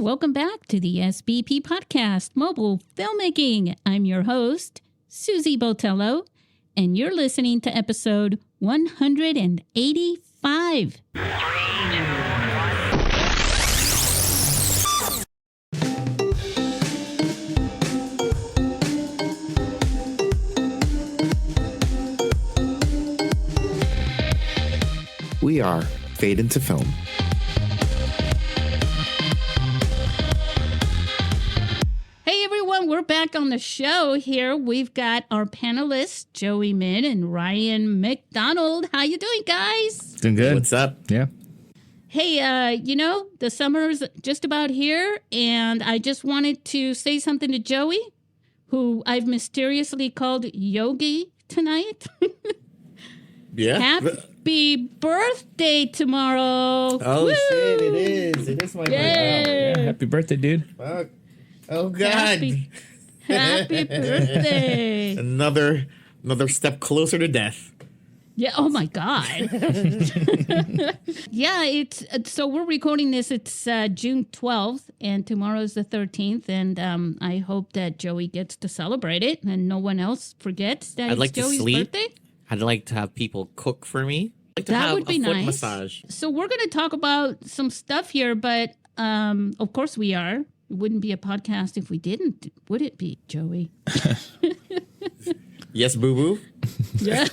welcome back to the SBP Podcast Mobile Filmmaking. I'm your host, Susy Botello, and you're listening to episode 185. We are Fade into Film. Hey everyone, we're back on the show here. We've got our panelists, Joey Min and Ryan McDonald. How you doing, guys? Doing good. What's up? Yeah. Hey, the summer's just about here, and I just wanted to say something to Joey, who I've mysteriously called Yogi tonight. Yeah. Happy birthday tomorrow. Oh, Woo! shit, it is. It is my birthday. Yeah, happy birthday, dude. Fuck. Oh, God. Happy birthday. Another step closer to death. Yeah. Oh my God. Yeah. So we're recording this. It's June 12th, and tomorrow's the 13th. And I hope that Joey gets to celebrate it, and no one else forgets that I'd it's like to Joey's sleep. birthday. I'd like to have people cook for me. I'd like to That have would be a foot nice. massage. So we're going to talk about some stuff here, but of course we are. It wouldn't be a podcast if we didn't, would it be, Joey? Yes, boo-boo. Yeah.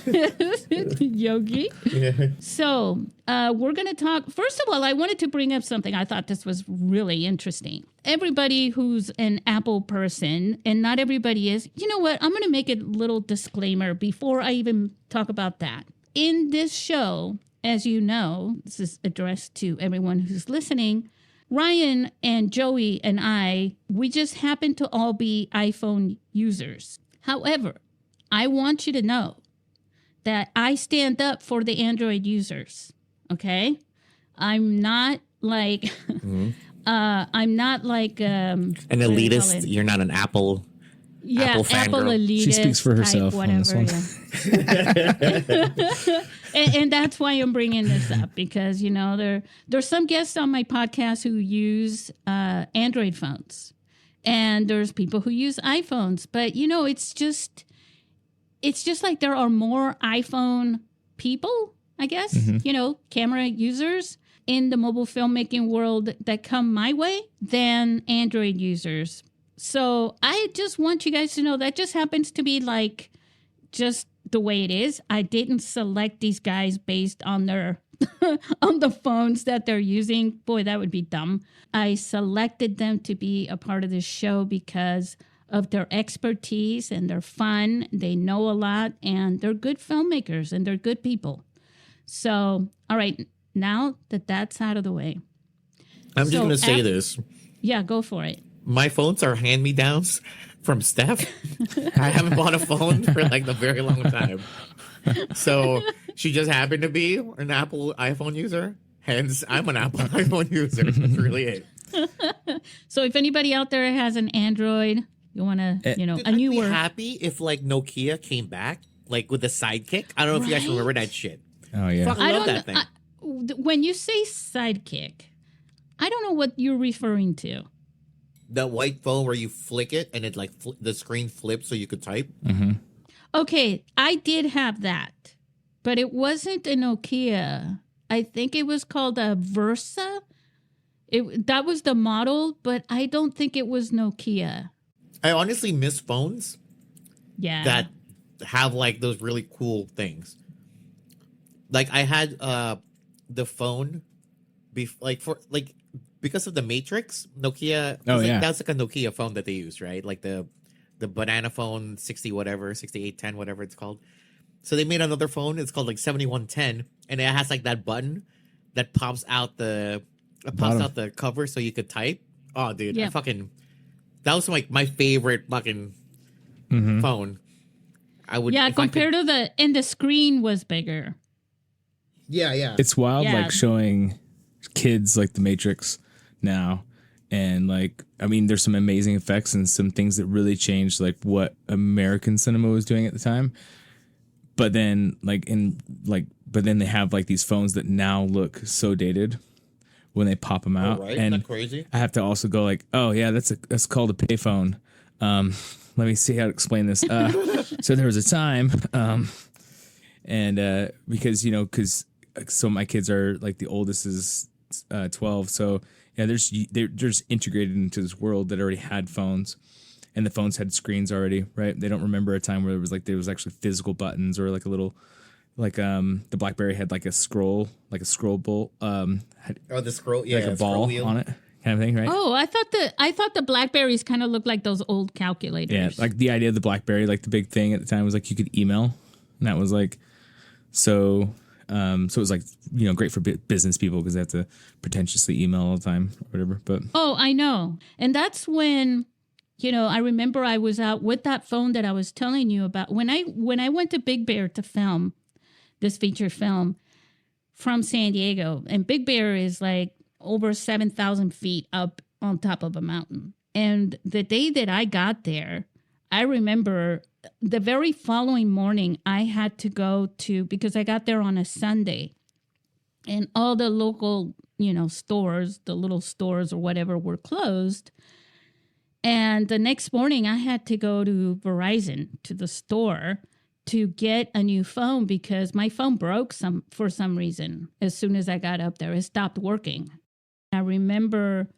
Yogi. Yeah. So we're going to talk. First of all, I wanted to bring up something. I thought this was really interesting. Everybody who's an Apple person, and not everybody is, you know what? I'm going to make a little disclaimer before I even talk about that. In this show, as you know, this is addressed to everyone who's listening, Ryan and Joey and we just happen to all be iPhone users. However, I want you to know that I stand up for the Android users. Okay, I'm not like Mm-hmm. I'm not like An elitist. You're not an Apple. yeah, Apple Apple fangirl. elitist. She speaks for type, herself on this whatever, one. yeah. and that's why I'm bringing this up, because there's some guests on my podcast who use Android phones, and there's people who use iPhones, but it's just like there are more iPhone people, I guess, camera users in the mobile filmmaking world that come my way than Android users. So I just want you guys to know that just happens to be like just the way it is. I didn't select these guys based on their on the phones that they're using. Boy, that would be dumb. I selected them to be a part of this show because of their expertise, and they're fun. They know a lot, and they're good filmmakers, and they're good people. So, all right, now that that's out of the way. I'm just going to say this. Yeah, go for it. My phones are hand-me-downs from Steph. I haven't bought a phone for like a very long time. So she just happened to be an Apple iPhone user. Hence, I'm an Apple iPhone user. That's really it. So if anybody out there has an Android, you want to, Dude, a newer. I'd be happy if like Nokia came back, like with the Sidekick. I don't know if you guys remember that shit. Oh, yeah. Fucking love that thing. When you say Sidekick, I don't know what you're referring to. The white phone where you flick it and it like the screen flips so you could type. Mm-hmm. Okay, I did have that, but it wasn't a Nokia. I think it was called a Versa. That was the model, but I don't think it was Nokia. I honestly miss phones Yeah. that have like those really cool things. Like I had the phone because of the Matrix, Nokia. Oh, yeah. That's like a Nokia phone that they use, right? Like the banana phone 6810, whatever it's called. So they made another phone. It's called like 7110, and it has like that button that pops out the cover so you could type. Oh, dude, Yeah. that was like my favorite fucking phone. Compared to the screen was bigger. Yeah. It's wild, Yeah. like showing kids like the Matrix now. And like, I mean, there's some amazing effects and some things that really changed like what American cinema was doing at the time. But then they have like these phones that now look so dated. when they pop them out. right. And Isn't that crazy? I have to also go like, oh yeah, that's called a payphone. Let me see how to explain this. So there was a time, and because so my kids are like, the oldest is 12, so yeah, they're just integrated into this world that already had phones, and the phones had screens already, right? They don't remember a time where there was actually physical buttons, or like a little, like the BlackBerry had like a scroll bolt, The scroll, yeah, like a ball on it, kind of thing, right? Oh, I thought the Blackberries kind of looked like those old calculators. Yeah, like the idea of the BlackBerry, like the big thing at the time was like you could email, and that was like so. So it was like, great for business people because they have to pretentiously email all the time or whatever. But oh, I know, and that's when, I remember I was out with that phone that I was telling you about when I went to Big Bear to film this feature film from San Diego, and Big Bear is like over 7,000 feet up on top of a mountain. And the day that I got there, I remember the very following morning I had to go because I got there on a Sunday, and all the local, stores, the little stores or whatever, were closed. And the next morning I had to go to Verizon, to the store, to get a new phone because my phone broke for some reason. As soon as I got up there, it stopped working. I remember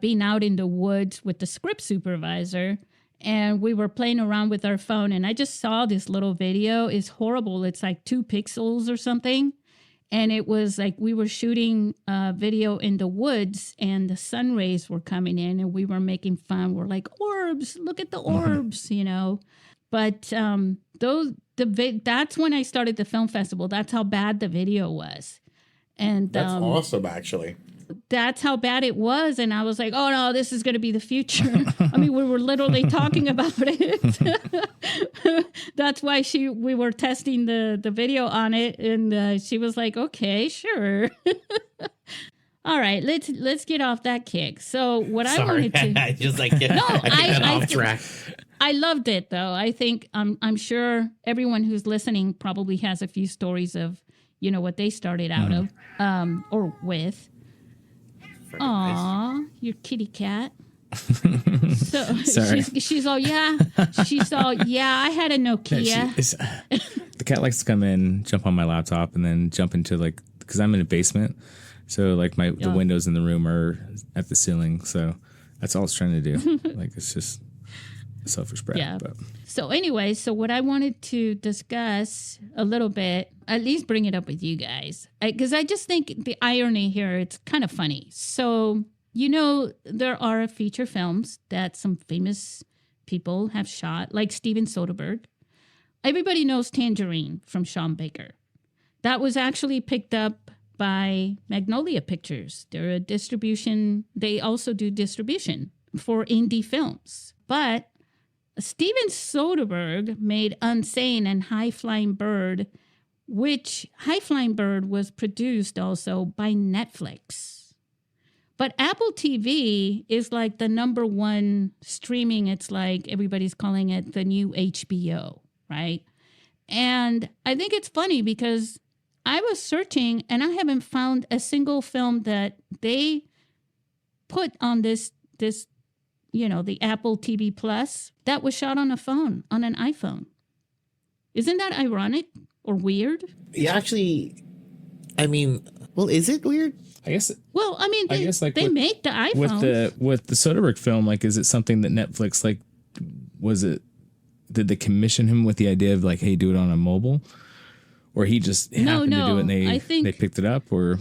being out in the woods with the script supervisor, and we were playing around with our phone, and I just saw this little video. It's horrible. It's like 2 pixels or something. And it was like we were shooting a video in the woods, and the sun rays were coming in, and we were making fun. We're like, orbs, look at the orbs, But that's when I started the film festival. That's how bad the video was. And That's awesome, actually. That's how bad it was. And I was like, oh no, this is going to be the future. I mean, we were literally talking about it. That's why we were testing the video on it. And she was like, okay, sure. All right, let's get off that kick. So what I wanted to, I just like get, no, I get off track. I loved it though. I think I'm sure everyone who's listening probably has a few stories of, what they started out of or with. Aw, your kitty cat. So Sorry. she's all, yeah. She's all, yeah, I had a Nokia. The cat likes to come in, jump on my laptop, and then jump into because I'm in a basement. So like the windows in the room are at the ceiling. So that's all it's trying to do. It's just a selfish brat. Yeah. But. So anyway, what I wanted to discuss a little bit, at least bring it up with you guys, because I just think the irony here, it's kind of funny. So, there are feature films that some famous people have shot, like Steven Soderbergh. Everybody knows Tangerine from Sean Baker. That was actually picked up by Magnolia Pictures. They're a distribution. They also do distribution for indie films. But Steven Soderbergh made Unsane and High Flying Bird, which High Flying Bird was produced also by Netflix. But Apple TV is like the number one streaming. It's like everybody's calling it the new HBO, right? And I think it's funny because I was searching and I haven't found a single film that they put on this the Apple TV Plus that was shot on a phone, on an iPhone. Isn't that ironic or weird? Yeah, actually, I mean, well, is it weird? I guess. Well, I mean, they make the iPhones. With the Soderbergh film, is it something that Netflix, did they commission him with the idea of hey, do it on a mobile? Or he just happened to do it and they picked it up? Or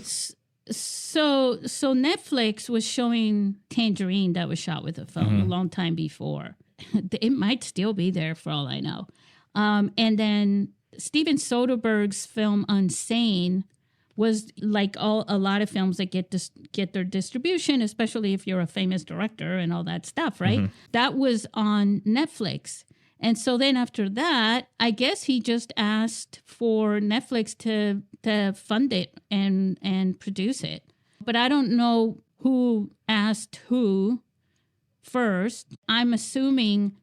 So Netflix was showing Tangerine that was shot with a phone a long time before. It might still be there for all I know. And then Steven Soderbergh's film Unsane was like a lot of films that get their distribution, especially if you're a famous director and all that stuff, right? That was on Netflix. And so then after that, I guess he just asked for Netflix to fund it and produce it. But I don't know who asked who first. I'm assuming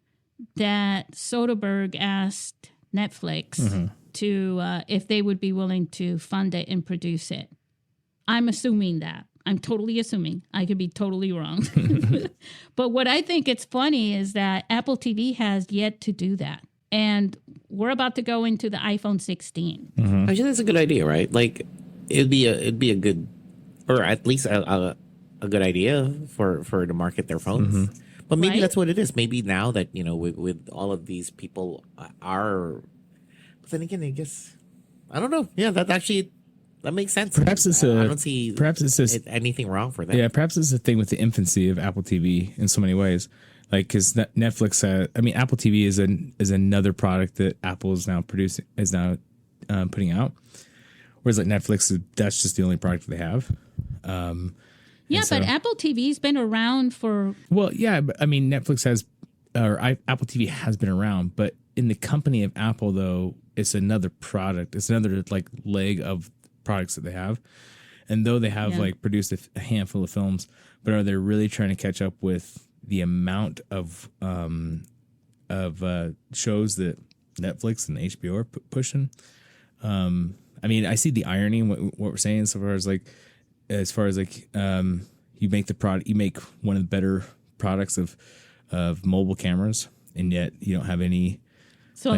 that Soderbergh asked Netflix to if they would be willing to fund it and produce it. I'm assuming that. I'm totally assuming. I could be totally wrong. But what I think it's funny is that Apple TV has yet to do that. And we're about to go into the iPhone 16. I think that's a good idea, right? Like, it'd be a good, or at least a good idea for to market their phones. But maybe that's what it is. Maybe now that, with all of these people are, but then again, I guess, I don't know. Yeah, that makes sense. Perhaps it's I don't see anything wrong for that. Yeah, perhaps it's a thing with the infancy of Apple TV in so many ways. Like, because Netflix, Apple TV is another product that Apple is now putting out. Whereas like Netflix, that's just the only product they have. But Apple TV's been around for. Well, yeah, but I mean, Netflix Apple TV has been around, but in the company of Apple, though, it's another product. It's another like leg of products that they have. And though they have like produced a handful of films, but are they really trying to catch up with the amount of shows that Netflix and HBO are pushing? I mean, I see the irony in what we're saying as far as you make the product, you make one of the better products of mobile cameras, and yet you don't have any. So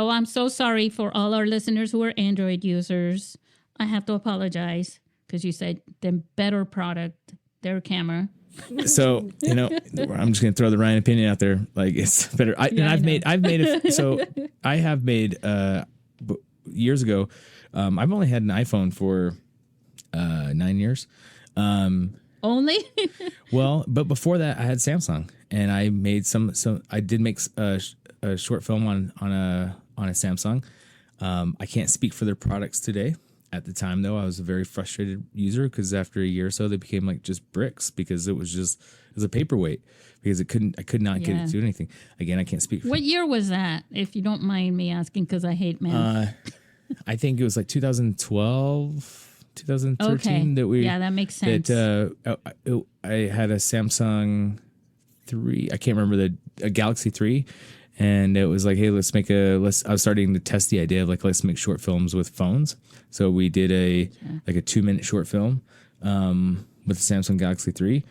I'm so sorry for all our listeners who are Android users. I have to apologize because you said the better product, their camera. So, I'm just going to throw the Ryan opinion out there. Like, it's better. I have made years ago, I've only had an iPhone for 9 years. Only? Well, but before that I had Samsung, and I made I did make a short film on a Samsung. I can't speak for their products today. At the time, though, I was a very frustrated user because after a year or so, they became like just bricks because it was a paperweight because I could not get it to do anything. Again, I can't speak. What year was that, if you don't mind me asking, because I hate math? I think it was like 2012, 2013 that we. Yeah, that makes sense. I had a Samsung 3. I can't remember a Galaxy 3. And it was like, hey, I was starting to test the idea of like, let's make short films with phones. So we did a 2-minute short film with the Samsung Galaxy 3.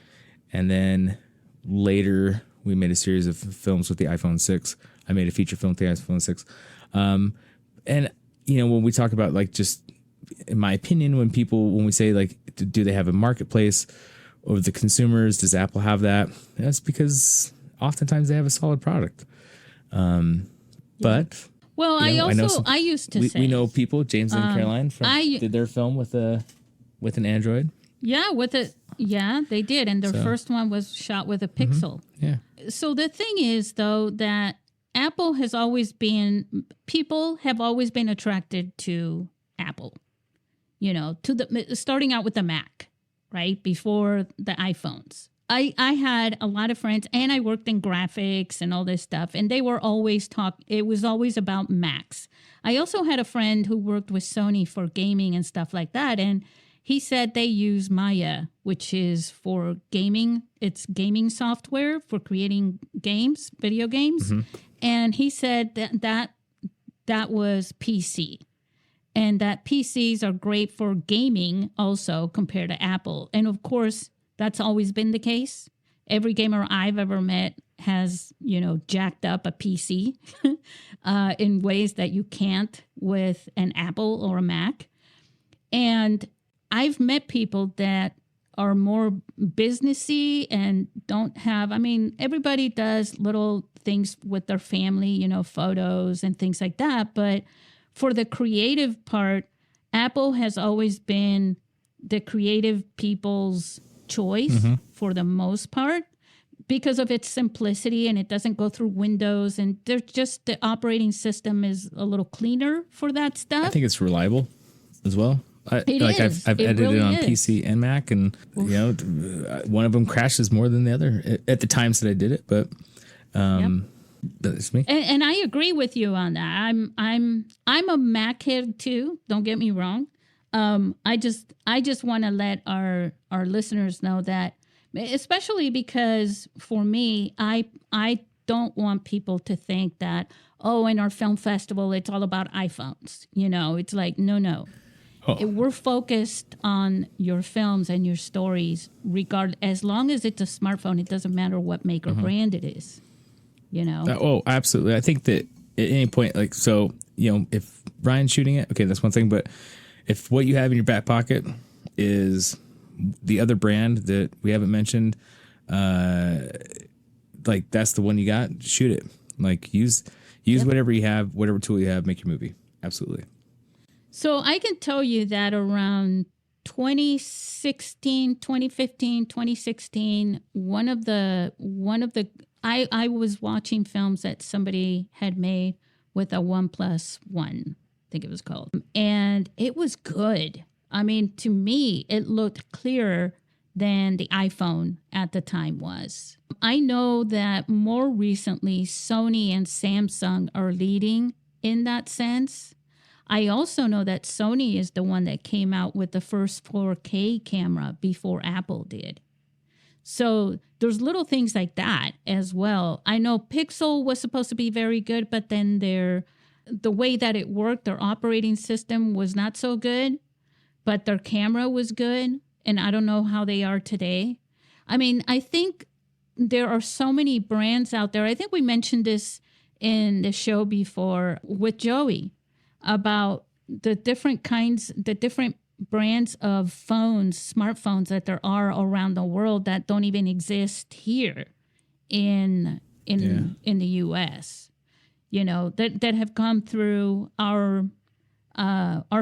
And then later we made a series of films with the iPhone 6. I made a feature film with the iPhone 6. And, when we talk about like, just in my opinion, when we say like, do they have a marketplace over the consumers? Does Apple have that? That's because oftentimes they have a solid product. But I used to say we know people, James and Caroline did their film with an Android. Yeah, they did, and their first one was shot with a Pixel. Yeah. So the thing is, though, that people have always been attracted to Apple. Starting out with the Mac, right before the iPhones. I had a lot of friends, and I worked in graphics and all this stuff, and they were always it was always about Macs. I also had a friend who worked with Sony for gaming and stuff like that, and he said they use Maya, which is for gaming. It's gaming software for creating games, video games. Mm-hmm. And he said that was PC, and that PCs are great for gaming also compared to Apple. And of course, that's always been the case. Every gamer I've ever met has, jacked up a PC in ways that you can't with an Apple or a Mac. And I've met people that are more businessy and don't have, everybody does little things with their family, photos and things like that. But for the creative part, Apple has always been the creative people's choice for the most part because of its simplicity, and it doesn't go through Windows, and they're just, the operating system is a little cleaner for that stuff. I think it's reliable as well. I've edited really on is. PC and Mac, and one of them crashes more than the other at the times that I did it, but that's me. And I agree with you on that. I'm a Mac head too, don't get me wrong. I just want to let our listeners know that, especially because for me, I don't want people to think that, in our film festival, it's all about iPhones. It's like, no. We're focused on your films and your stories, as long as it's a smartphone. It doesn't matter what make or brand it is, Absolutely. I think that at any point, like, so, if Ryan's shooting it, okay, that's one thing. But if what you have in your back pocket is the other brand that we haven't mentioned, like, that's the one you got, shoot it. Like, use whatever you have, whatever tool you have, make your movie. Absolutely. So I can tell you that around 2015, 2016, I was watching films that somebody had made with a 1+1, I think it was called. And it was good. I mean, to me, it looked clearer than the iPhone at the time was. I know that more recently, Sony and Samsung are leading in that sense. I also know that Sony is the one that came out with the first 4K camera before Apple did. So there's little things like that as well. I know Pixel was supposed to be very good, but then the way that it worked, their operating system was not so good, but their camera was good. And I don't know how they are today. I mean, I think there are so many brands out there. I think we mentioned this in the show before with Joey, about the different brands of smartphones that there are around the world that don't even exist here in the US, that have come through our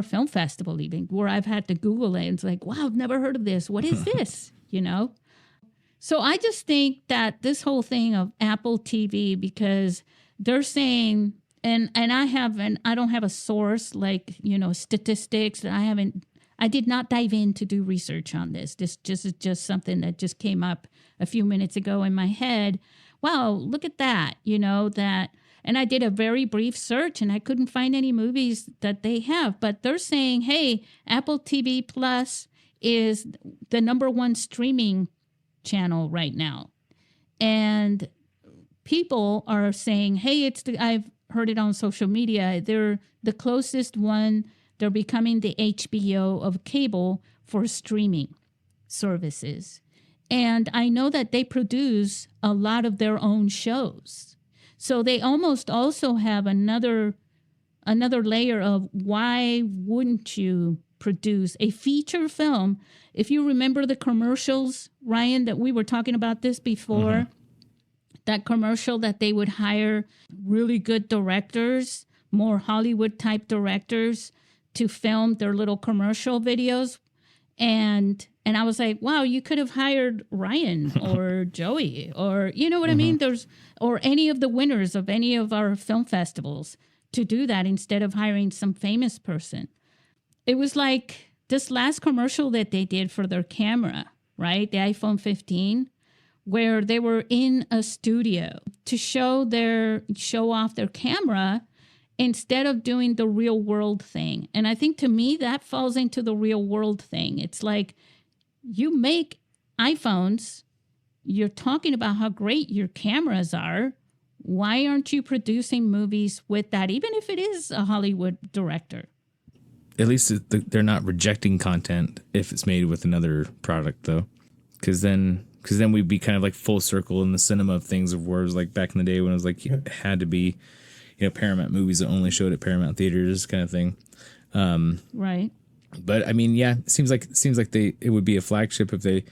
film festival, even, where I've had to Google it and it's like, wow, I've never heard of this. What is this? So I just think that this whole thing of Apple TV, because they're saying, and I don't have a source like, statistics. I did not dive in to do research on this. This is just something that just came up a few minutes ago in my head. Wow, look at that, and I did a very brief search and I couldn't find any movies that they have, but they're saying, hey, Apple TV Plus is the #1 streaming channel right now. And people are saying, hey, I've heard it on social media. They're the closest one. They're becoming the HBO of cable for streaming services. And I know that they produce a lot of their own shows. So they almost also have another layer of, why wouldn't you produce a feature film? If you remember the commercials, Ryan, that we were talking about this before, that commercial that they would hire really good directors, more Hollywood type directors, to film their little commercial videos. And I was like, wow, you could have hired Ryan or Joey, or, you know what I mean? Or any of the winners of any of our film festivals to do that instead of hiring some famous person. It was like this last commercial that they did for their camera, right? The iPhone 15, where they were in a studio to show off their camera instead of doing the real world thing. And I think, to me, that falls into the real world thing. It's like, you make iPhones, you're talking about how great your cameras are. Why aren't you producing movies with that, even if it is a Hollywood director? At least they're not rejecting content if it's made with another product, though. Because then we'd be kind of like full circle in the cinema of things, of where it was like back in the day when it was like, it had to be, Paramount movies that only showed at Paramount theaters, kind of thing. Right. But I mean, yeah, it seems like it would be a flagship if they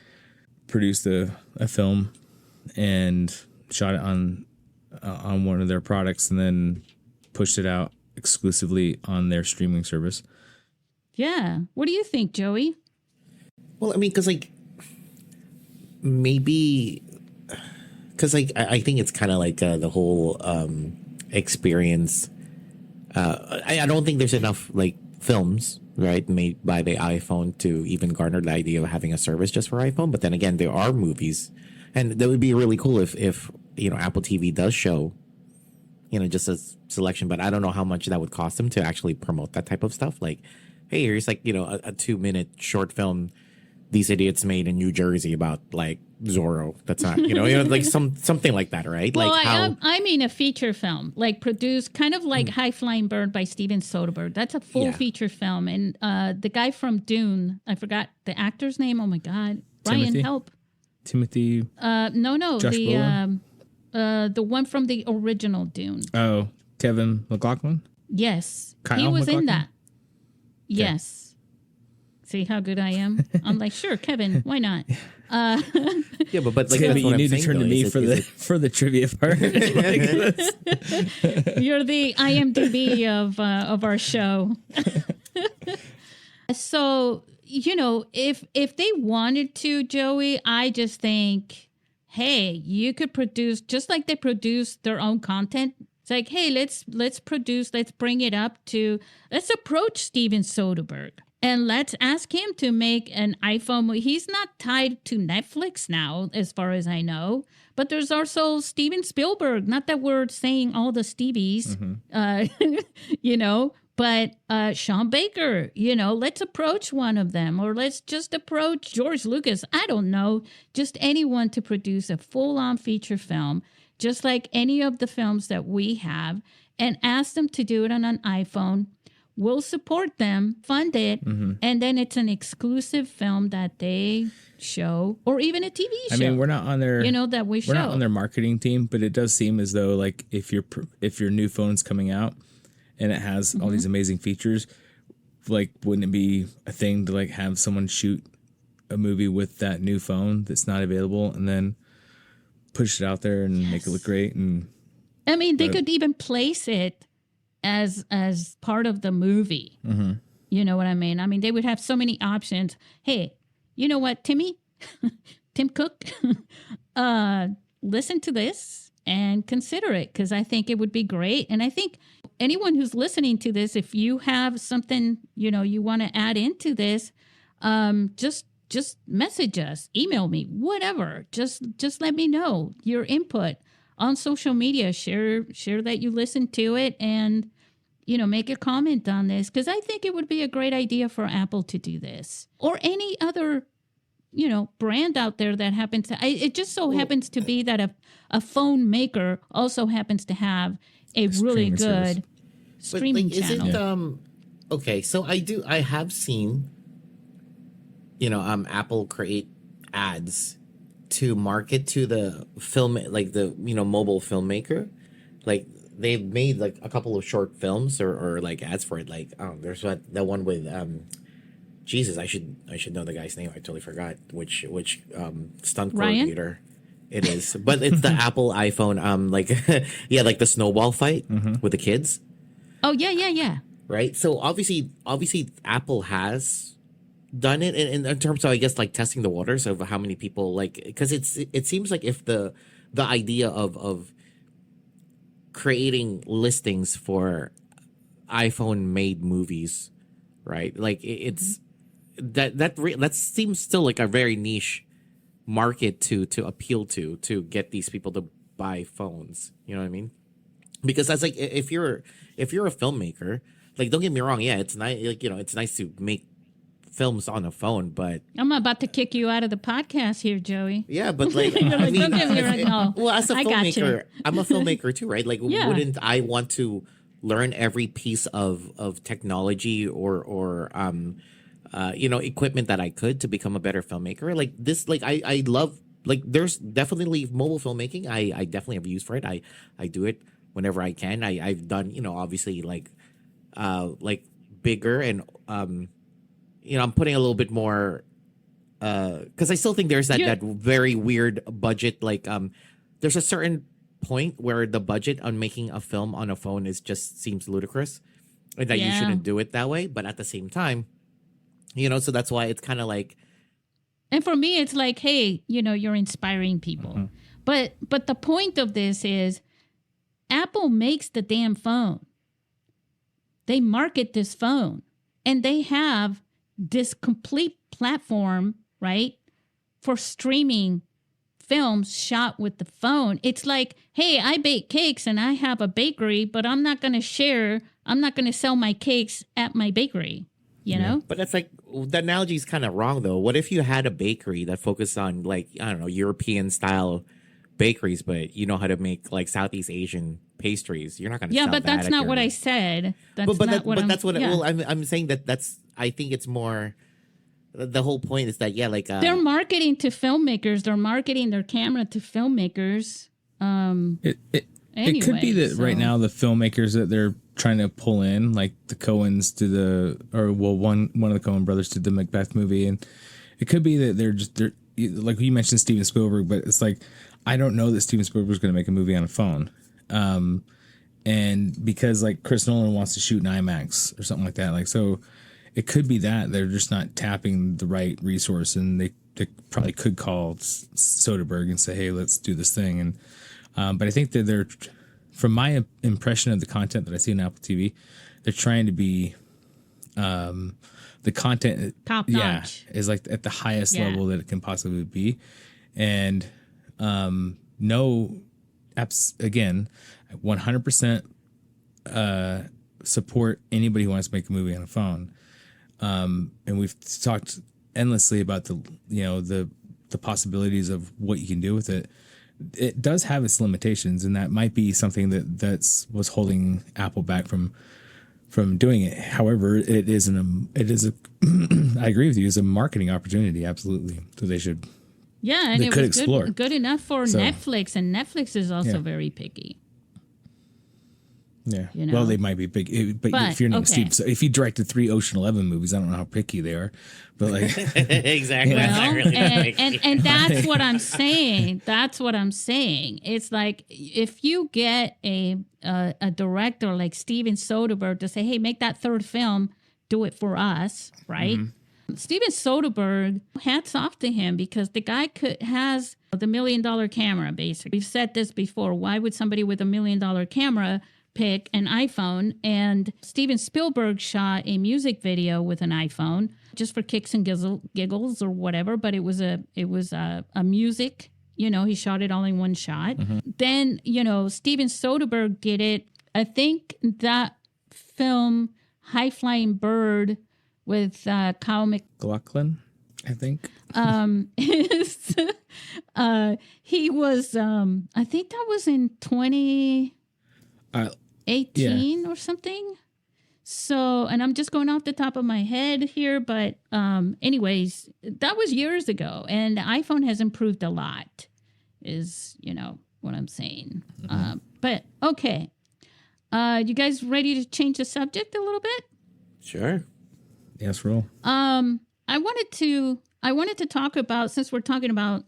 produced a film and shot it on one of their products and then pushed it out exclusively on their streaming service. Yeah. What do you think, Joey? Well, I mean, because maybe I think it's kind of like the whole experience. I don't think there's enough films, right, made by the iPhone to even garner the idea of having a service just for iPhone. But then again, there are movies, and that would be really cool if Apple TV does show just a selection. But I don't know how much that would cost them to actually promote that type of stuff. Like, hey, here's a 2-minute short film these idiots made in New Jersey about like Zorro. That's not, like something like that, right? Well, like I mean a feature film, like produced kind of like High Flying Bird by Steven Soderbergh. That's a full feature film. And the guy from Dune, I forgot the actor's name. Oh my God. Ryan, help. Timothy. No. Josh The one from the original Dune. Oh, Kevin McLaughlin? Yes. Kyle he was MacLachlan? in that. Yes. See how good I am? I'm like, sure, Kevin, why not? yeah, but like Kevin, you need to turn to me for the trivia part. You're the IMDb of our show. So, if they wanted to, Joey, I just think, hey, you could produce just like they produce their own content. It's like, hey, let's bring it up to, let's approach Steven Soderbergh. And let's ask him to make an iPhone. He's not tied to Netflix now, as far as I know. But there's also Steven Spielberg. Not that we're saying all the Stevies, but Sean Baker, let's approach one of them. Or let's just approach George Lucas. I don't know. Just anyone to produce a full-on feature film, just like any of the films that we have, and ask them to do it on an iPhone. We'll support them, fund it, and then it's an exclusive film that they show, or even a TV show. I mean, we're not on their, that we show. We're not on their marketing team, but it does seem as though, like, if your new phone's coming out and it has all these amazing features, like, wouldn't it be a thing to like have someone shoot a movie with that new phone that's not available, and then push it out there and make it look great? And I mean, they could even place it as part of the movie. You know what I mean? I mean, they would have so many options. Hey, you know what, Tim Cook, listen to this and consider it, because I think it would be great. And I think anyone who's listening to this, if you have something, you want to add into this, just message us, email me, whatever. Just let me know your input on social media. Share that you listened to it, and make a comment on this, because I think it would be a great idea for Apple to do this, or any other brand out there that happens to. It just so happens to be that a phone maker also happens to have a really good streaming channel. Okay, so I have seen Apple create ads to market to the film, like the mobile filmmaker. Like, they've made like a couple of short films or like ads for it. Like, there's that one with Jesus, I should know the guy's name. I totally forgot which stunt coordinator it is. But it's the Apple iPhone like like the snowball fight with the kids. Oh yeah. Right? So obviously Apple has done it in terms of, I guess, like testing the waters of how many people, like, because it seems like if the idea of creating listings for iPhone made movies, right? Like, it's that seems still like a very niche market to appeal to get these people to buy phones. You know what I mean? Because that's like, if you're a filmmaker, like, don't get me wrong, yeah, it's nice, like, it's nice to make films on a phone, but I'm about to kick you out of the podcast here, Joey. Yeah, but like, You're like, don't get me wrong. No, well, as a filmmaker, I'm a filmmaker too, right? Like, Yeah. wouldn't I want to learn every piece of technology or equipment that I could to become a better filmmaker? Like this, like I love, like, there's definitely mobile filmmaking. I definitely have use for it. I do it whenever I can. I've done, obviously, like bigger and I'm putting a little bit more because I still think there's that very weird budget. Like, there's a certain point where the budget on making a film on a phone seems ludicrous, and that you shouldn't do it that way. But at the same time, so that's why it's kind of like. And for me, it's like, hey, you're inspiring people. But the point of this is, Apple makes the damn phone. They market this phone, and they have this complete platform, right, for streaming films shot with the phone. It's like, hey, I bake cakes and I have a bakery, but I'm not going to sell my cakes at my bakery. you know? But that's like, the analogy is kind of wrong though. What if you had a bakery that focused on like, I don't know, European style bakeries, but you know how to make like Southeast Asian pastries? You're not going to Yeah, sell but that that's at not your- what I said. That's but not what I'm, that's what yeah. well, I'm saying that's, I think it's more, the whole point is that, yeah, like They're marketing to filmmakers. They're marketing their camera to filmmakers. It could be that right so- now the filmmakers that they're trying to pull in, like the Coens one of the Coen brothers did the Macbeth movie, and it could be that they're like you mentioned Steven Spielberg, but it's like I don't know that Steven Spielberg's going to make a movie on a phone, and because like Chris Nolan wants to shoot in IMAX or something like that, like so it could be that they're just not tapping the right resource, and they probably could call Soderbergh and say, hey, let's do this thing, and but I think that they're, from my impression of the content that I see on Apple TV, they're trying to be the content Top notch. is like at the highest level that it can possibly be, and no apps again 100% support anybody who wants to make a movie on a phone, and we've talked endlessly about the possibilities of what you can do with it. It does have its limitations, and that might be something that's was holding Apple back from doing it. However, it is a I agree with you, it's a marketing opportunity, absolutely. So they should and they it could was explore. good enough for Netflix, and Netflix is also very picky. Yeah. You know? Well, they might be big, but if your name is Steve, so if you directed 3 Ocean 11 movies, I don't know how picky they are, but like exactly. That's not really that big. and that's what I'm saying. That's what I'm saying. It's like if you get a director like Steven Soderbergh to say, "Hey, make that third film, do it for us," right? Mm-hmm. Steven Soderbergh, hats off to him, because the guy has the $1 million camera. Basically, we've said this before. Why would somebody with $1 million camera pick an iPhone? And Steven Spielberg shot a music video with an iPhone just for kicks and giggles or whatever, but it was a music, he shot it all in one shot. Mm-hmm. Then, Steven Soderbergh did it. I think that film, High Flying Bird, with Kyle MacLachlan, I think. He was, I think that was in 2018 or something. So, and I'm just going off the top of my head here, but anyways, that was years ago, and the iPhone has improved a lot, is, what I'm saying. Mm-hmm. But okay. You guys ready to change the subject a little bit? Sure. Yes, roll. I wanted to talk about, since we're talking about,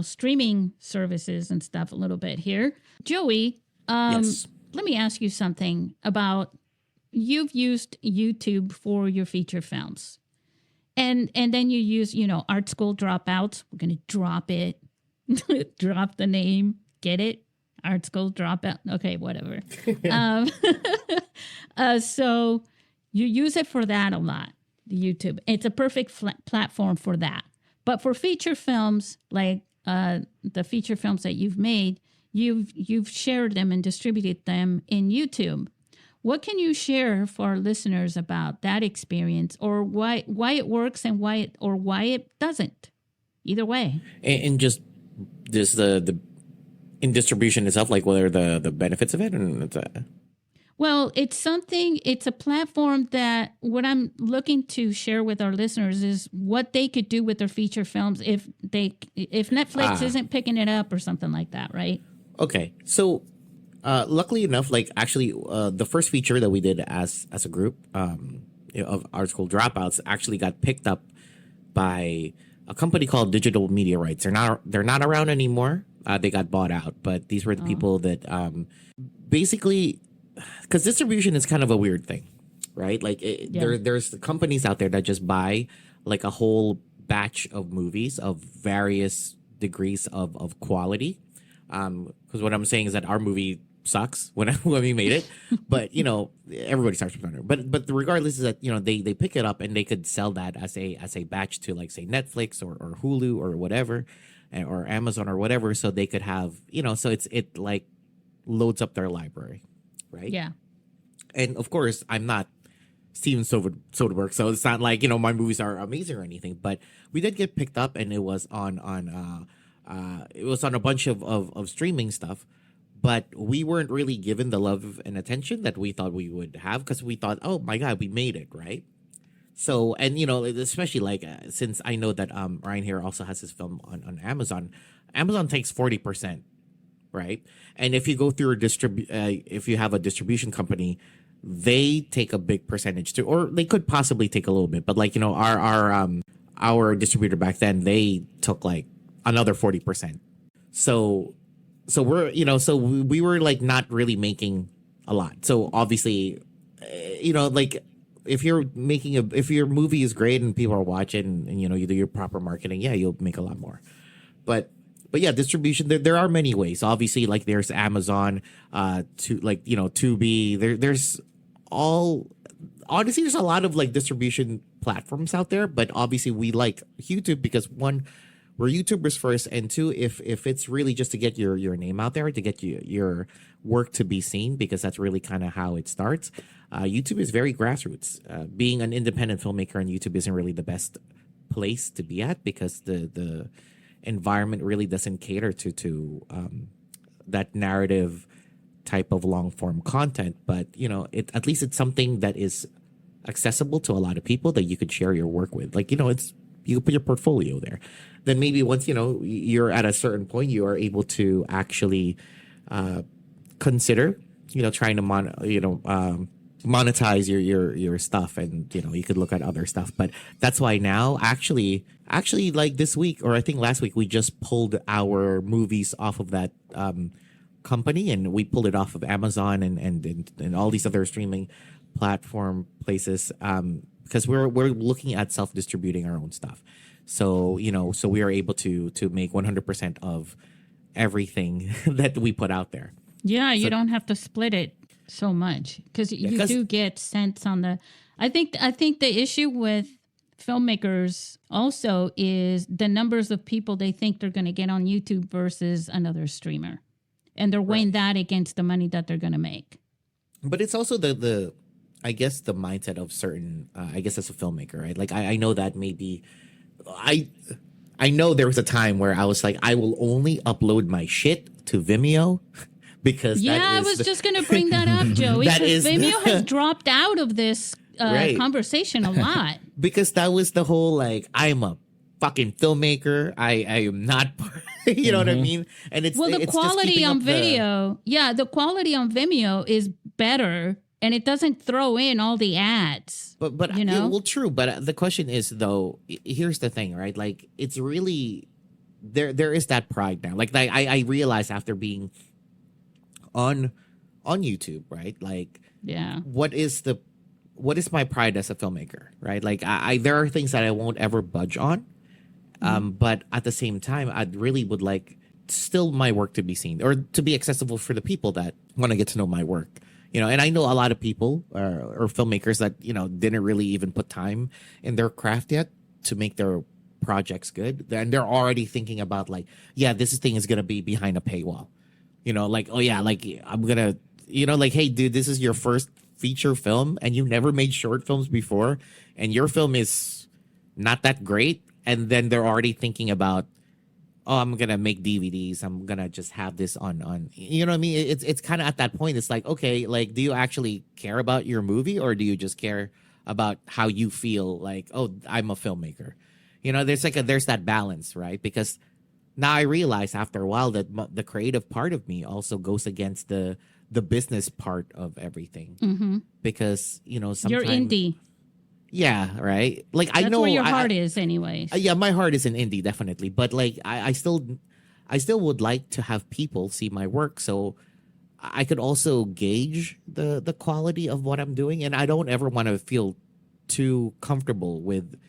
streaming services and stuff a little bit here. Joey, yes. Let me ask you something about, you've used YouTube for your feature films. And then you use, Art School Dropouts. We're going to drop it. Drop the name. Get it? Art School Dropout. Okay, whatever. So you use it for that a lot, YouTube. It's a perfect platform for that. But for feature films, like the feature films that you've made, you've shared them and distributed them in YouTube. What can you share for our listeners about that experience, or why it works and why it doesn't? Either way. And just this the in distribution itself, like what are the benefits of it? And well, it's a platform that what I'm looking to share with our listeners is what they could do with their feature films if Netflix isn't picking it up or something like that, right? Okay. So luckily enough, like actually the first feature that we did as a group of Art School Dropouts actually got picked up by a company called Digital Media Rights. They're not around anymore. They got bought out, but these were the people that basically, because distribution is kind of a weird thing, right? Like there's the companies out there that just buy like a whole batch of movies of various degrees of quality. Because what I'm saying is that our movie sucks when we made it, but everybody starts from there. But regardless is that they pick it up and they could sell that as a batch to, like, say Netflix or Hulu or whatever, or Amazon or whatever, so they could have so it like loads up their library, right? Yeah. And of course, I'm not Steven Soderbergh. So it's not like, my movies are amazing or anything, but we did get picked up, and it was on a bunch of streaming stuff. But we weren't really given the love and attention that we thought we would have, because we thought, oh my God, we made it, right? So, and especially like since I know that Ryan here also has his film on Amazon. Amazon takes 40%, right? And if you go through if you have a distribution company, they take a big percentage too, or they could possibly take a little bit. But like our distributor back then, they took like another 40%. So we were like not really making a lot. So obviously, like if your movie is great and people are watching, and you do your proper marketing, yeah, you'll make a lot more. But yeah, distribution, there are many ways. Obviously, like there's Amazon, Tubi. There's honestly, there's a lot of like distribution platforms out there. But obviously, we like YouTube because one, we're YouTubers first, and two, if it's really just to get your name out there, to get your work to be seen, because that's really kind of how it starts. YouTube is very grassroots. Being an independent filmmaker on YouTube isn't really the best place to be at, because the environment really doesn't cater to that narrative type of long form content. But at least it's something that is accessible to a lot of people that you could share your work with. Like you put your portfolio there. Then maybe once you're at a certain point, you are able to actually consider trying to monetize your stuff, and you could look at other stuff. But that's why now actually like this week, or I think last week, we just pulled our movies off of that company, and we pulled it off of Amazon and all these other streaming platform places, because we're looking at self-distributing our own stuff. So so we are able to make 100% of everything that we put out there. Yeah, you don't have to split it so much, because you do get cents on the. I think the issue with filmmakers also is the numbers of people they think they're going to get on YouTube versus another streamer, and they're weighing that against the money that they're going to make. But it's also the I guess the mindset of certain I guess as a filmmaker, right? Like I know that maybe I know there was a time where I was like, I will only upload my shit to Vimeo. Because I was just going to bring that up, Joey. Vimeo has dropped out of this conversation a lot. Because that was the whole, like, I'm a fucking filmmaker. I am not, you know what I mean? And it's the quality on video. The quality on Vimeo is better, and it doesn't throw in all the ads. But well, true. But the question is, though, here's the thing, right? Like, it's really there is that pride now. Like I realized after being on YouTube, right? Like, what is my pride as a filmmaker, right? Like there are things that I won't ever budge on. But at the same time, I really would like still my work to be seen, or to be accessible for the people that want to get to know my work. And I know a lot of people or filmmakers that, didn't really even put time in their craft yet to make their projects good. And they're already thinking about like, this thing is going to be behind a paywall. Like, oh yeah, like I'm gonna, like, hey dude, this is your first feature film and you never made short films before and your film is not that great. And then they're already thinking about, oh, I'm gonna make DVDs. I'm gonna just have this on. You know what I mean? It's kind of at that point. It's like, okay, like, do you actually care about your movie, or do you just care about how you feel? Like, oh, I'm a filmmaker. There's that balance, right? Because now I realize after a while that the creative part of me also goes against the business part of everything. Mm-hmm. Because sometimes you're indie. Yeah, right. Like that's I know where your heart is, anyways. Yeah, my heart is in indie, definitely. But like, I still would like to have people see my work, so I could also gauge the quality of what I'm doing, and I don't ever want to feel too comfortable with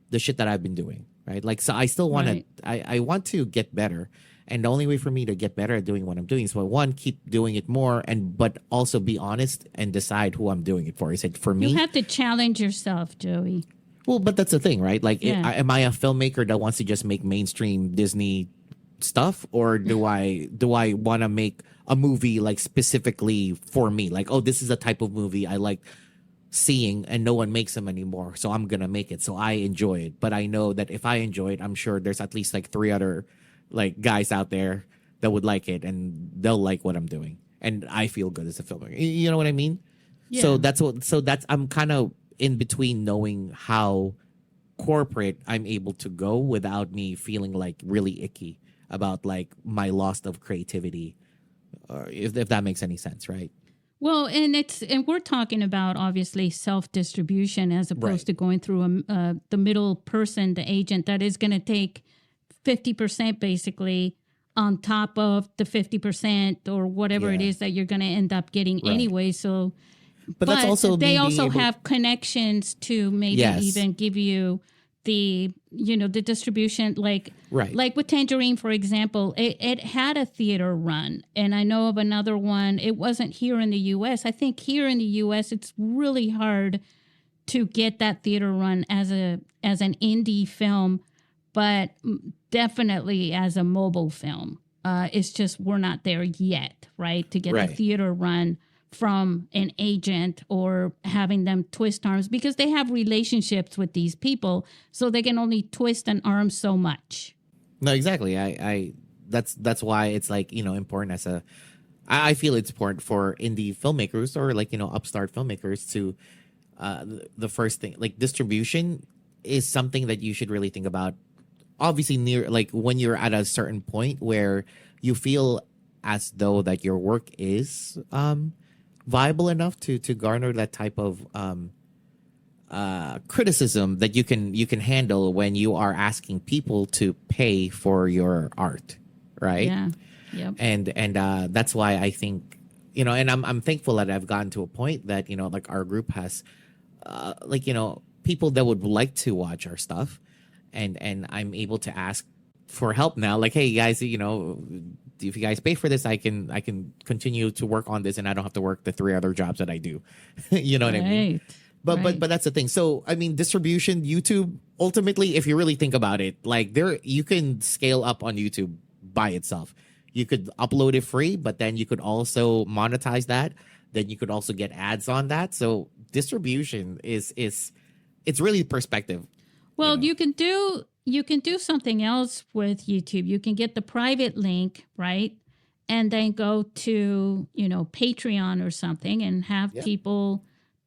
the shit that I've been doing, right? Like, so I still want to. I want to get better, and the only way for me to get better at doing what I'm doing is, one, keep doing it more, but also be honest and decide who I'm doing it for. Is it for me? You have to challenge yourself, Joey. Well, but that's the thing, right? Like, am I a filmmaker that wants to just make mainstream Disney stuff, or do I want to make a movie like specifically for me? Like, oh, this is a type of movie I like. seeing, and no one makes them anymore. So I'm gonna make it. So I enjoy it. But I know that if I enjoy it, I'm sure there's at least like 3 other like guys out there that would like it, and they'll like what I'm doing, and I feel good as a filmmaker. You know what I mean? Yeah. So that's I'm kind of in between knowing how corporate I'm able to go without me feeling like really icky about like my loss of creativity, if that makes any sense, right? Well, and we're talking about obviously self-distribution as opposed Right. to going through the middle person, the agent that is going to take 50% basically on top of the 50% or whatever it Yeah. is that you're going to end up getting Right. anyway. So, But that's also they me also being able- have connections to maybe Yes. even give you the the distribution, like Right. like with Tangerine, for example, it had a theater run, and I know of another one. It wasn't here in the U.S. I think here in the U.S. it's really hard to get that theater run as an indie film, but definitely as a mobile film. It's just we're not there yet, right? To get the Right. theater run from an agent or having them twist arms, because they have relationships with these people, so they can only twist an arm so much. No, exactly. I that's why it's like, important as I feel it's important for indie filmmakers or like, upstart filmmakers to the first thing, like distribution is something that you should really think about. Obviously near like when you're at a certain point where you feel as though that your work is viable enough to garner that type of criticism that you can handle when you are asking people to pay for your art, right? Yeah. Yep. And that's why I think, and I'm thankful that I've gotten to a point that like our group has people that would like to watch our stuff, and I'm able to ask for help now, like, hey guys, if you guys pay for this, I can continue to work on this, and I don't have to work the 3 other jobs that I do. You know what I mean? Right. But that's the thing. So I mean, distribution, YouTube, ultimately, if you really think about it, like you can scale up on YouTube by itself. You could upload it free, but then you could also monetize that. Then you could also get ads on that. So distribution is it's really perspective. Well, you can do something else with YouTube. You can get the private link, right? And then go to, Patreon or something and have people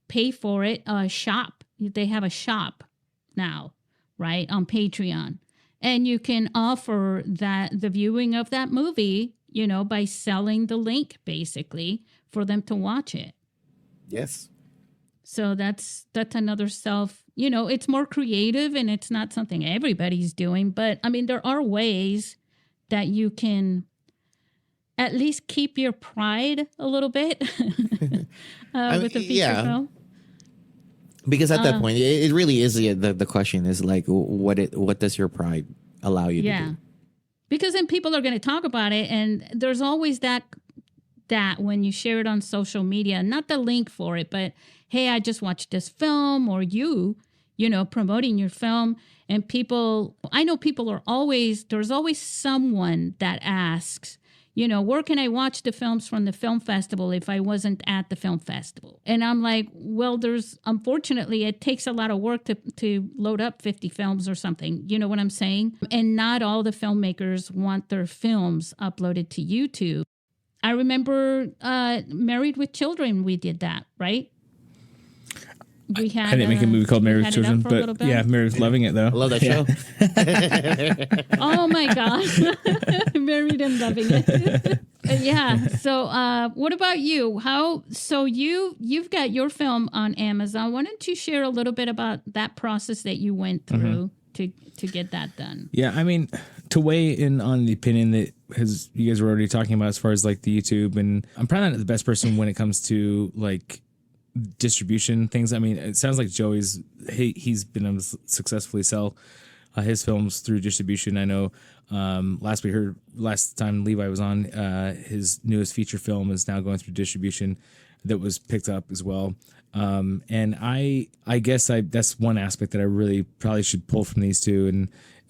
pay for it. Shop. They have a shop now, right? On Patreon. And you can offer the viewing of that movie, by selling the link basically for them to watch it. Yes. So that's another it's more creative, and it's not something everybody's doing. But I mean, there are ways that you can at least keep your pride a little bit with a feature film. Because at that point, it really is the question is like, what does your pride allow you to do? Because then people are going to talk about it, and there's always that when you share it on social media, not the link for it, but hey, I just watched this film, or promoting your film, and I know people there's always someone that asks, where can I watch the films from the film festival if I wasn't at the film festival? And I'm like, well, unfortunately, it takes a lot of work to load up 50 films or something. You know what I'm saying? And not all the filmmakers want their films uploaded to YouTube. I remember Married with Children, we did that, right? I didn't make a movie called Married with Children, but yeah, Mary's loving it though. I love that show. Oh my gosh. Married and loving it. Yeah. So what about you? You've got your film on Amazon. Why don't you share a little bit about that process that you went through to get that done? Yeah, I mean, to weigh in on the opinion that you guys were already talking about as far as like the YouTube, and I'm probably not the best person when it comes to like distribution things. I mean, it sounds like Joey's he's been able to successfully sell his films through distribution. I know last time Levi was on, his newest feature film is now going through distribution that was picked up as well. And I guess that's one aspect that I really probably should pull from these two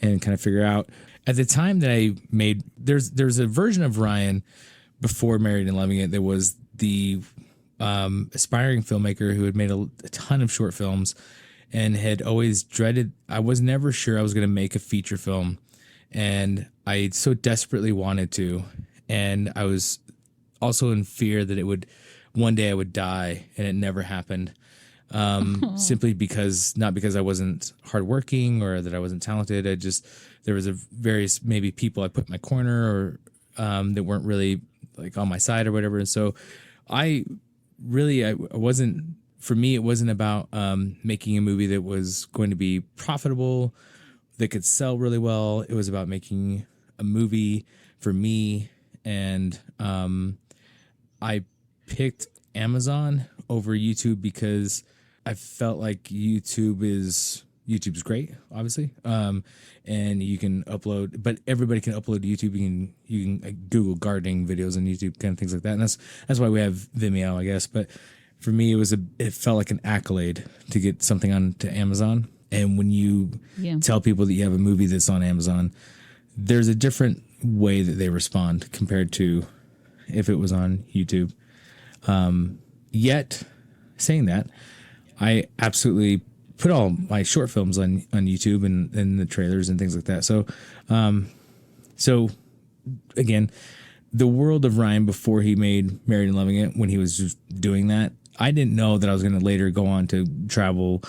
and kind of figure out. At the time that I made, there's a version of Ryan before Married and Loving It that was the aspiring filmmaker who had made a ton of short films and had always dreaded. I was never sure I was going to make a feature film, and I so desperately wanted to, and I was also in fear that one day I would die, and it never happened. Simply because, not because I wasn't hardworking or that I wasn't talented. There was various maybe people I put in my corner or that weren't really like on my side or whatever. And so I wasn't, for me, it wasn't about making a movie that was going to be profitable, that could sell really well. It was about making a movie for me. And I picked Amazon over YouTube because I felt like YouTube's great, obviously, and you can upload, but everybody can upload to YouTube. You can Google gardening videos on YouTube, kind of things like that, and that's why we have Vimeo, I guess. But for me, it felt like an accolade to get something onto Amazon. And when you tell people that you have a movie that's on Amazon, there's a different way that they respond compared to if it was on YouTube. Yet, saying that, I absolutely put all my short films on YouTube and the trailers and things like that. So again, the world of Ryan before he made Married and Loving It, when he was just doing that, I didn't know that I was going to later go on to travel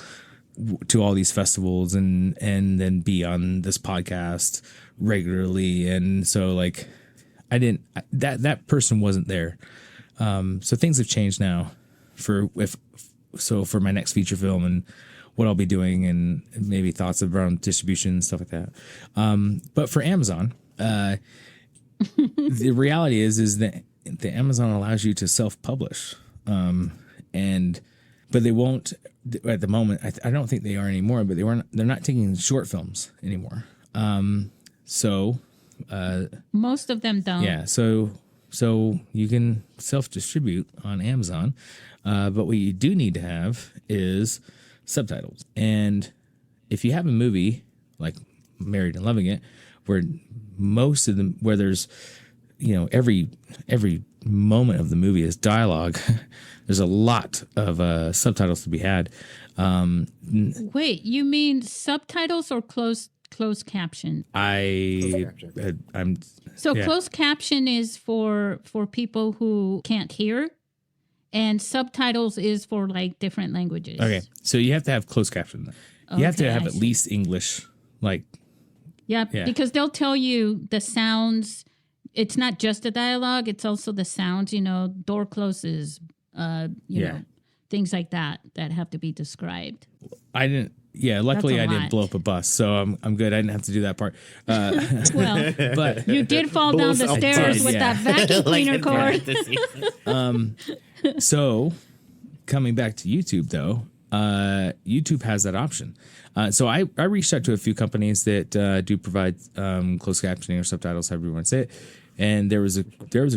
to all these festivals and then be on this podcast regularly. And so like, that person wasn't there. So things have changed now for my next feature film and what I'll be doing and maybe thoughts around distribution and stuff like that. But for Amazon, the reality is that the Amazon allows you to self-publish. But they won't at the moment. I don't think they are anymore, but they're not taking short films anymore. Most of them don't. Yeah. So you can self-distribute on Amazon, but what you do need to have is subtitles. And if you have a movie like Married and Loving It, where there's, every moment of the movie is dialogue, there's a lot of subtitles to be had. Wait, you mean subtitles or closed caption? Closed caption is for people who can't hear, and subtitles is for like different languages. Okay, so you have to have closed caption. You have to have at least English, like. Yeah, because they'll tell you the sounds. It's not just the dialogue; it's also the sounds. Door closes. Things like that have to be described. I didn't. Yeah, luckily I didn't blow up a bus, so I'm good. I didn't have to do that part. Well, but you did fall down the stairs with that vacuum cleaner cord. So, coming back to YouTube though, YouTube has that option. So I reached out to a few companies that do provide closed captioning or subtitles, however you want to say it. And there was a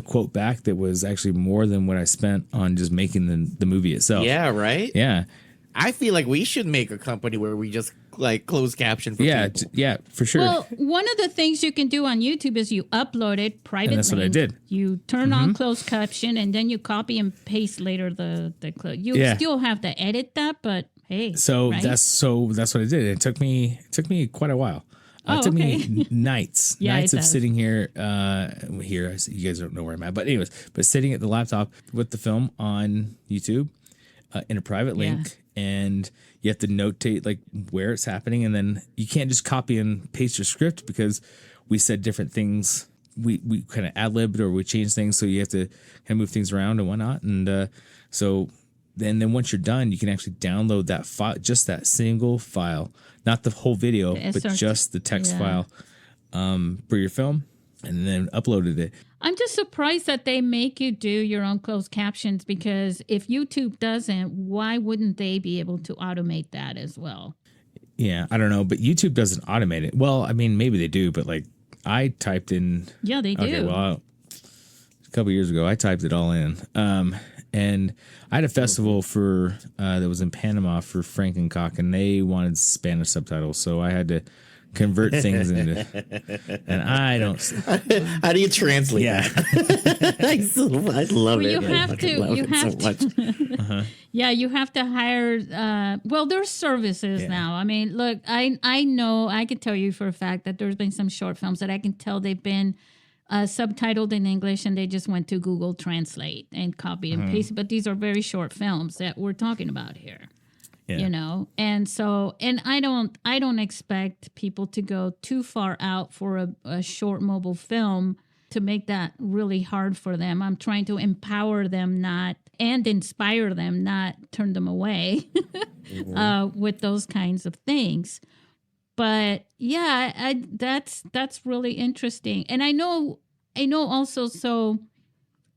quote back that was actually more than what I spent on just making the movie itself. Yeah, right? Yeah. I feel like we should make a company where we just like close caption for people. Yeah, for sure. Well, one of the things you can do on YouTube is you upload it privately. And that's what I did. You turn on closed caption and then you copy and paste later the you still have to edit that, but hey. So right? that's what I did. It took me quite a while. It took me nights of sitting here. You guys don't know where I'm at, but anyways, sitting at the laptop with the film on YouTube in a private link, and you have to notate like where it's happening, and then you can't just copy and paste your script because we said different things. We kind of ad-libbed or we changed things, so you have to kind of move things around and whatnot. And so then once you're done, you can actually download that file, just that single file, not the whole video, but just the text file for your film, and then uploaded it. I'm just surprised that they make you do your own closed captions, because if YouTube doesn't, why wouldn't they be able to automate that as well? Yeah, I don't know, but YouTube doesn't automate it. Well, I mean, maybe they do, but like I typed in. Yeah, they do. Okay, well, a couple years ago, I typed it all in. And I had a festival that was in Panama for Frankencock, and they wanted Spanish subtitles, so I had to convert things into, and I don't. How do you translate Yeah. that? I love it. You have to. You have so much. to. Yeah, you have to hire. Well, there's services now. I mean, look, I know, I can tell you for a fact that there's been some short films that I can tell they've been subtitled in English and they just went to Google Translate and copied and pasted. But these are very short films that we're talking about here. Yeah. You know, and so, and I don't expect people to go too far out for a short mobile film to make that really hard for them. I'm trying to empower them, and inspire them, not turn them away with those kinds of things. But yeah, that's really interesting. And I know also, so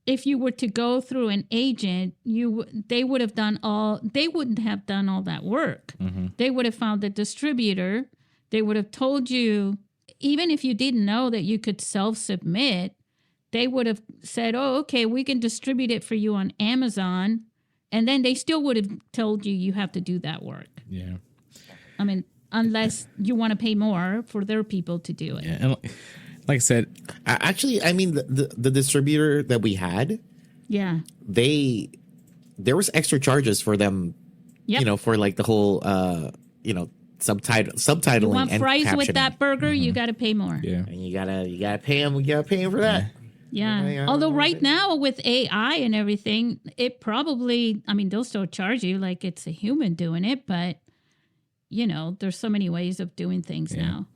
if you were to go through an agent, they wouldn't have done all that work. They would have found a distributor. They would have told you, even if you didn't know that you could self-submit, they would have said, oh, okay, we can distribute it for you on Amazon. And then they still would have told you have to do that work. Yeah. I mean, unless you want to pay more for their people to do it. Yeah. And like I said, Actually, I mean, the distributor that we had, yeah, there was extra charges for them, yep. For like the whole, subtitling. You want and fries captioning. with that burger, you got to pay more. yeah. And you gotta pay them. You gotta pay them for that. Yeah. Although right now with AI and everything, it probably, I mean, they'll still charge you like it's a human doing it, but there's so many ways of doing things now.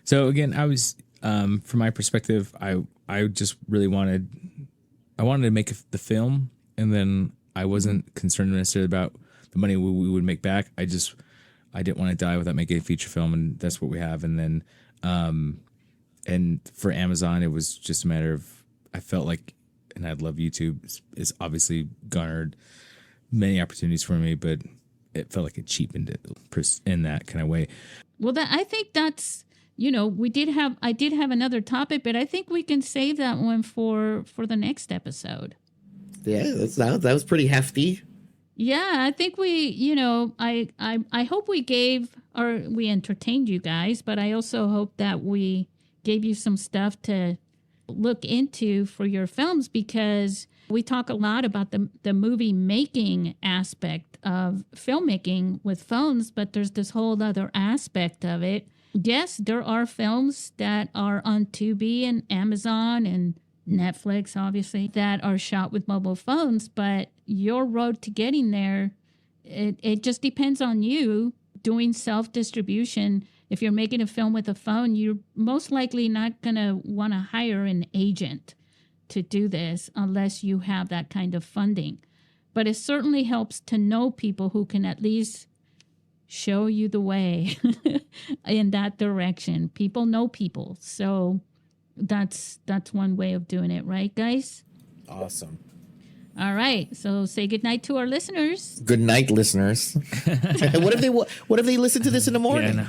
So again, I was, from my perspective, I just really wanted to make the film, and then I wasn't concerned necessarily about the money we would make back. I didn't want to die without making a feature film, and that's what we have. And then, and for Amazon, it was just a matter of, I felt like, and I love YouTube, it's obviously garnered many opportunities for me, but it felt like it cheapened it in that kind of way. Well, I think that's, I did have another topic, but I think we can save that one for the next episode. Yeah, that was pretty hefty. Yeah, I think we, I hope we entertained you guys, but I also hope that we gave you some stuff to look into for your films, because we talk a lot about the movie making aspect of filmmaking with phones, but there's this whole other aspect of it. Yes, there are films that are on Tubi and Amazon and Netflix, obviously, that are shot with mobile phones, but your road to getting there, it just depends on you doing self-distribution. If you're making a film with a phone, you're most likely not going to want to hire an agent to do this unless you have that kind of funding. But it certainly helps to know people who can at least show you the way in that direction. People know people. So that's one way of doing it, right, guys? Awesome. All right. So say goodnight to our listeners. Good night, listeners. What if they listen to this in the morning?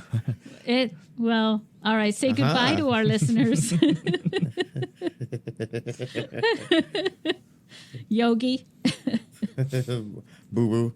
Yeah, Well, all right. Say goodbye to our listeners. Yogi. Boo boo.